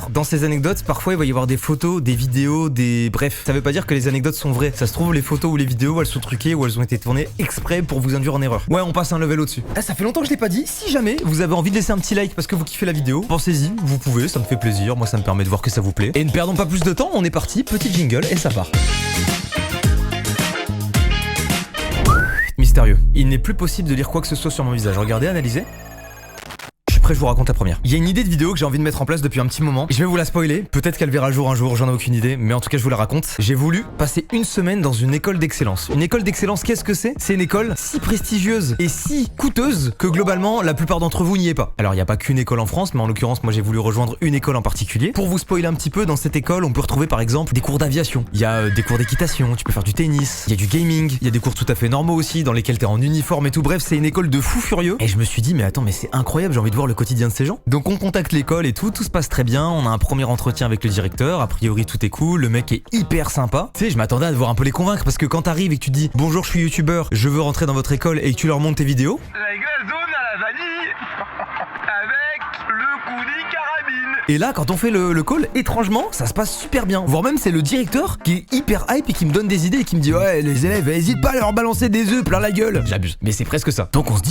Dans ces anecdotes, parfois il va y avoir des photos, des vidéos, bref, ça veut pas dire que les anecdotes sont vraies. Ça se trouve, les photos ou les vidéos, elles sont truquées ou elles ont été tournées exprès pour vous induire en erreur. Ouais, on passe un level au-dessus. Ah, ça fait longtemps que je l'ai pas dit. Si jamais vous avez envie de laisser un petit like parce que vous kiffez la vidéo, pensez-y, vous pouvez, ça me fait plaisir. Moi, ça me permet de voir que ça vous plaît. Et ne perdons pas plus de temps, on est parti, petit jingle et ça part. Mystérieux. Il n'est plus possible de lire quoi que ce soit sur mon visage. Regardez, analysez. Après, je vous raconte la première. Il y a une idée de vidéo que j'ai envie de mettre en place depuis un petit moment. Je vais vous la spoiler. Peut-être qu'elle verra le jour un jour, j'en ai aucune idée. Mais en tout cas, je vous la raconte. J'ai voulu passer une semaine dans une école d'excellence. Une école d'excellence, qu'est-ce que c'est? C'est une école si prestigieuse et si coûteuse que globalement, la plupart d'entre vous n'y est pas. Alors, il n'y a pas qu'une école en France, mais en l'occurrence, moi, j'ai voulu rejoindre une école en particulier. Pour vous spoiler un petit peu, dans cette école, on peut retrouver par exemple des cours d'aviation. Il y a des cours d'équitation, tu peux faire du tennis, il y a du gaming, il y a des cours tout à fait normaux aussi, dans lesquels t'es en uniforme et tout. Bref, c'est une école de fous furieux. Et je me suis dit, mais attends, mais c'est incroyable, j'ai envie de voir le quotidien de ces gens. Donc on contacte l'école et tout se passe très bien, on a un premier entretien avec le directeur, a priori tout est cool, le mec est hyper sympa. Tu sais, je m'attendais à devoir un peu les convaincre parce que quand t'arrives et que tu dis bonjour, je suis youtubeur, je veux rentrer dans votre école et que tu leur montres tes vidéos. La glaçonne à la vanille avec le coulis carabine. Et là, quand on fait le call, étrangement, ça se passe super bien. Voire même c'est le directeur qui est hyper hype et qui me donne des idées et qui me dit ouais, les élèves, hésite pas à leur balancer des œufs plein la gueule. J'abuse, mais c'est presque ça. Donc on se dit